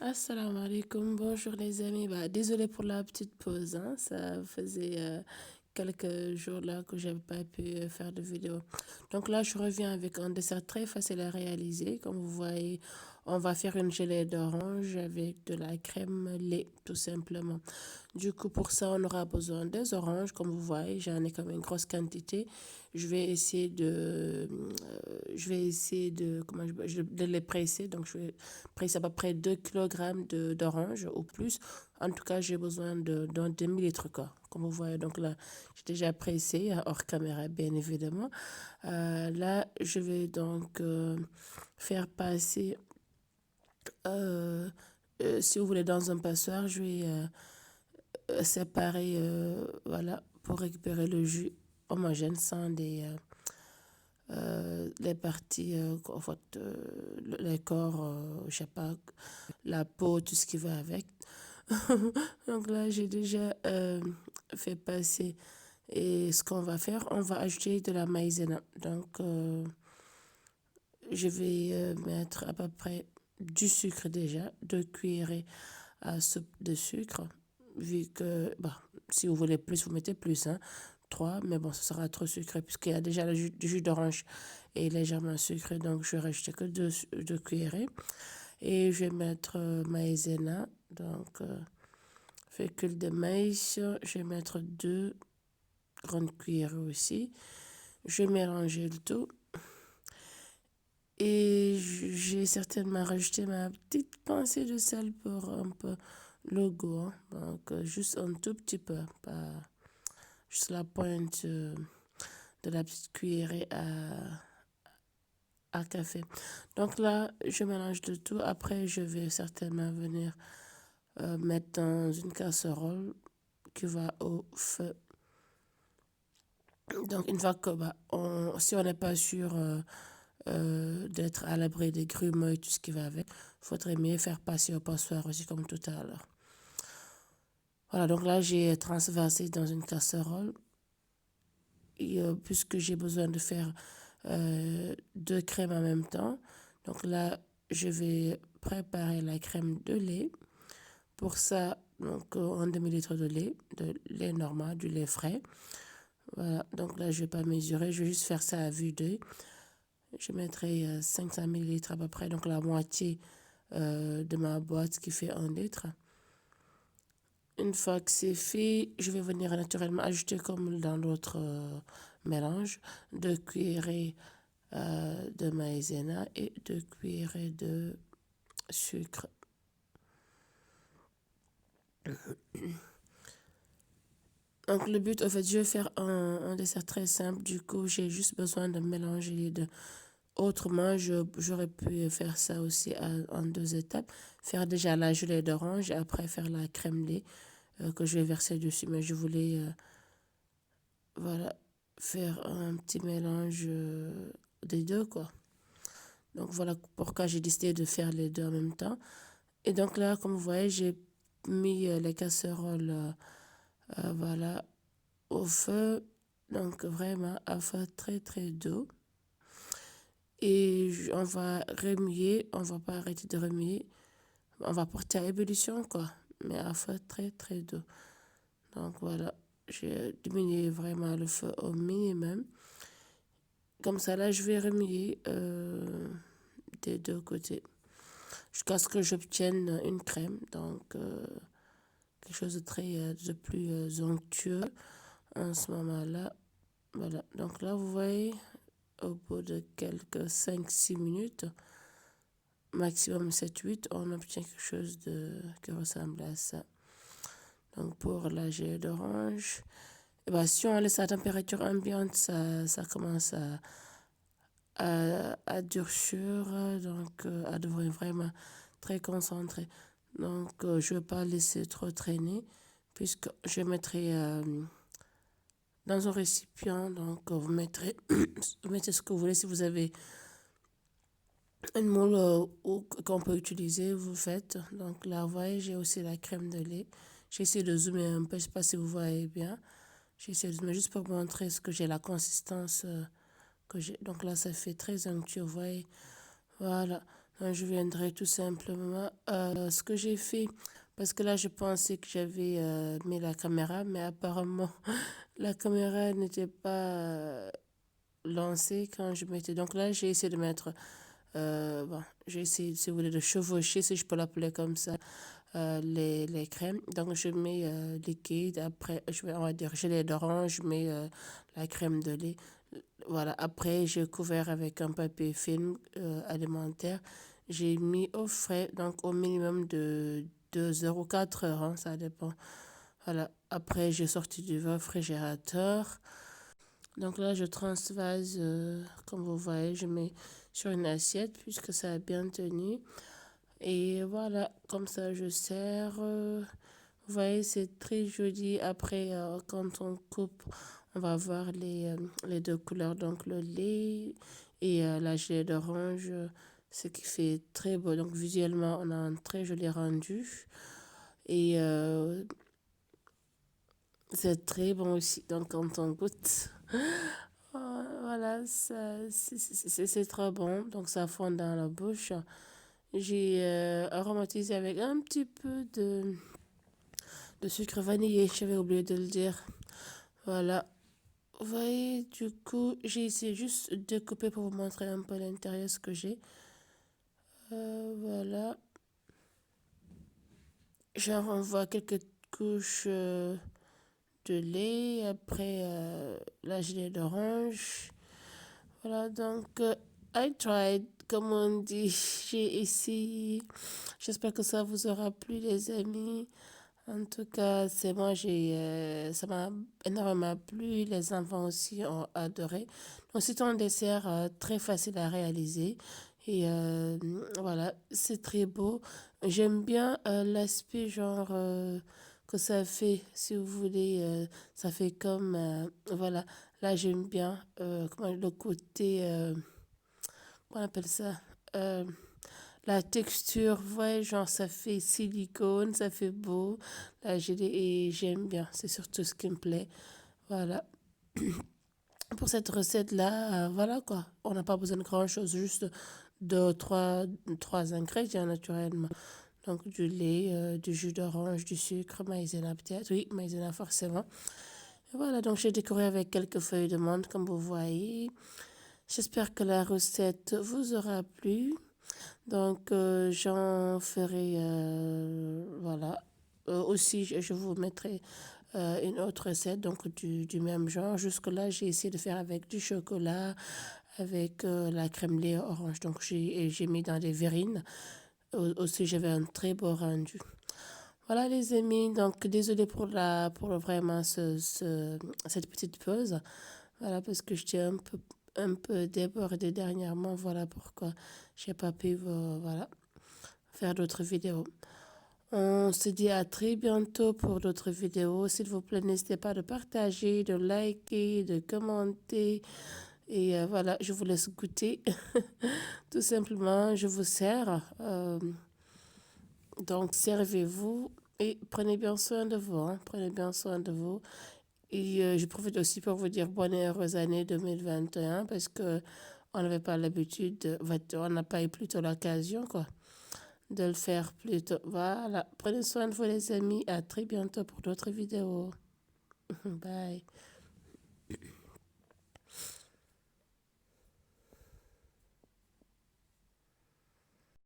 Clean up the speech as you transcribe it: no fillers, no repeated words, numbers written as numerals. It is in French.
Assalamu alaikum, bonjour les amis. Désolé pour la petite pause, hein. Ça faisait quelques jours là que j'avais pas pu faire de vidéo. Donc là, je reviens avec un dessert très facile à réaliser. Comme vous voyez, on va faire une gelée d'orange avec de la crème lait, tout simplement. Du coup, pour ça, on aura besoin des oranges. Comme vous voyez, j'en ai comme une grosse quantité. Je vais essayer de de les presser. Donc, je vais presser à peu près 2 kg d'oranges ou plus. En tout cas, j'ai besoin d'un demi-litre, quoi. Comme vous voyez, donc là, j'ai déjà pressé, hors caméra, bien évidemment. Là, je vais donc faire passer, euh, si vous voulez, dans un passoire, je vais séparer, voilà, pour récupérer le jus homogène sans les parties, en fait, les corps, je sais pas, la peau, tout ce qui va avec. Donc là, j'ai déjà fait passer. Et ce qu'on va faire, on va ajouter de la maïzena. Donc, je vais mettre à peu près du sucre déjà, 2 cuillerées à soupe de sucre. Vu que, bah, si vous voulez plus, vous mettez plus, hein, 3, mais bon, ce sera trop sucré puisqu'il y a déjà le jus d'orange et légèrement sucré, donc je vais rajouter que 2 cuillerées. Et je vais mettre maïzena, donc fécule de maïs, je vais mettre 2 grandes cuillerées aussi. Je vais mélanger le tout. Et j'ai certainement rajouté ma petite pincée de sel pour un peu le goût, hein. Donc, juste un tout petit peu, pas juste la pointe de la petite cuillerée à café. Donc là, je mélange le tout. Après, je vais certainement venir mettre dans une casserole qui va au feu. Donc, une fois que, si on n'est pas sûr d'être à l'abri des grumeaux et tout ce qui va avec, il faudrait mieux faire passer au passoire aussi, comme tout à l'heure. Voilà, donc là, j'ai transversé dans une casserole. Et, puisque j'ai besoin de faire 2 crèmes en même temps. Donc là, je vais préparer la crème de lait. Pour ça, donc, un demi-litre de lait normal, du lait frais. Voilà, donc là, je ne vais pas mesurer, je vais juste faire ça à vue d'œil. Je mettrai 500 millilitres à peu près, donc la moitié de ma boîte qui fait 1 litre. Une fois que c'est fait, je vais venir naturellement ajouter comme dans l'autre mélange 2 cuillerées de maïzena et 2 cuillerées de sucre. Donc le but, en fait, je vais faire un dessert très simple. Du coup, j'ai juste besoin de mélanger les deux. Autrement, j'aurais pu faire ça aussi en 2 étapes. Faire déjà la gelée d'orange et après faire la crème lait que je vais verser dessus. Mais je voulais, voilà, faire un petit mélange des deux, quoi. Donc voilà pourquoi j'ai décidé de faire les deux en même temps. Et donc là, comme vous voyez, j'ai mis les casseroles, voilà, au feu. Donc vraiment à feu très très doux. Et on va remuer, on va pas arrêter de remuer. On va porter à ébullition, quoi. Mais à feu très très doux. Donc voilà, j'ai diminué vraiment le feu au minimum. Comme ça, là, je vais remuer des deux côtés jusqu'à ce que j'obtienne une crème. Donc, quelque chose de de plus onctueux en ce moment-là. Voilà. Donc là, vous voyez, au bout de quelques 5-6 minutes, maximum 7-8, on obtient quelque chose qui ressemble à ça. Donc pour la gelée d'orange, si on laisse à température ambiante, ça commence à durcir, donc à devenir vraiment très concentré. Donc je ne vais pas laisser trop traîner, puisque je mettrai dans un récipient. Donc vous mettez ce que vous voulez. Si vous avez une moule qu'on peut utiliser, vous faites. Donc là, vous voyez, j'ai aussi la crème de lait. J'essaie de zoomer un peu, je ne sais pas si vous voyez bien. J'essaie de zoomer juste pour vous montrer ce que j'ai, la consistance que j'ai. Donc là, ça fait très onctueux, vous voyez. Voilà. Je viendrai tout simplement. Ce que j'ai fait, parce que là, je pensais que j'avais mis la caméra, mais apparemment, la caméra n'était pas lancée quand je mettais. Donc là, j'ai essayé de mettre, bon, j'ai essayé, si vous voulez, de chevaucher, si je peux l'appeler comme ça, les crèmes. Donc, je mets liquide. Après, on va dire gelée d'orange, je mets la crème de lait. Voilà. Après, j'ai couvert avec un papier film alimentaire. J'ai mis au frais, donc au minimum de 2 heures ou 4 heures, hein, ça dépend. Voilà. Après, j'ai sorti du réfrigérateur. Donc là, je transvase, comme vous voyez, je mets sur une assiette puisque ça a bien tenu. Et voilà, comme ça, je sers. Vous voyez, c'est très joli. Après, quand on coupe, on va voir les deux couleurs, donc le lait et la gelée d'orange, ce qui fait très beau. Donc visuellement, on a un très joli rendu. Et c'est très bon aussi. Donc quand on goûte, voilà, c'est trop bon. Donc ça fond dans la bouche. J'ai aromatisé avec un petit peu de sucre vanillé, j'avais oublié de le dire. Voilà. Vous voyez, du coup, j'ai essayé juste de couper pour vous montrer un peu l'intérieur ce que j'ai. Voilà. J'en renvoie quelques couches de lait, après la gelée d'orange. Voilà, donc, I tried, comme on dit, j'ai essayé. J'espère que ça vous aura plu, les amis. En tout cas, c'est moi, ça m'a énormément plu. Les enfants aussi ont adoré. Donc, c'est un dessert très facile à réaliser. Et voilà, c'est très beau. J'aime bien l'aspect genre que ça fait, si vous voulez. Ça fait comme, voilà, là j'aime bien le côté, comment on appelle ça? Euh, la texture, ouais, genre ça fait silicone, ça fait beau. Là, et j'aime bien, c'est surtout ce qui me plaît. Voilà. Pour cette recette-là, voilà quoi. On n'a pas besoin de grand-chose, juste trois ingrédients naturellement. Donc du lait, du jus d'orange, du sucre, maïzena peut-être. Oui, maïzena forcément. Et voilà, donc j'ai décoré avec quelques feuilles de menthe comme vous voyez. J'espère que la recette vous aura plu. Donc, j'en ferai, voilà. Aussi, je vous mettrai une autre recette, donc du même genre. Jusque-là, j'ai essayé de faire avec du chocolat, avec la crème lait orange. Donc, j'ai mis dans des verrines. Aussi, j'avais un très beau rendu. Voilà, les amis. Donc, désolée pour vraiment cette petite pause. Voilà, parce que j'étais un peu débordée dernièrement. Voilà pourquoi j'ai pas pu, voilà, faire d'autres vidéos. On se dit à très bientôt pour d'autres vidéos. S'il vous plaît, n'hésitez pas de partager, de liker, de commenter. Et voilà, je vous laisse goûter. Tout simplement, je vous sers. Donc, servez-vous et prenez bien soin de vous, hein. Prenez bien soin de vous. Et je profite aussi pour vous dire bonne et heureuse année 2021 parce que on n'avait pas l'habitude, on n'a pas eu plutôt l'occasion, quoi, de le faire plus tôt. Voilà. Prenez soin de vous, les amis. À très bientôt pour d'autres vidéos. Bye.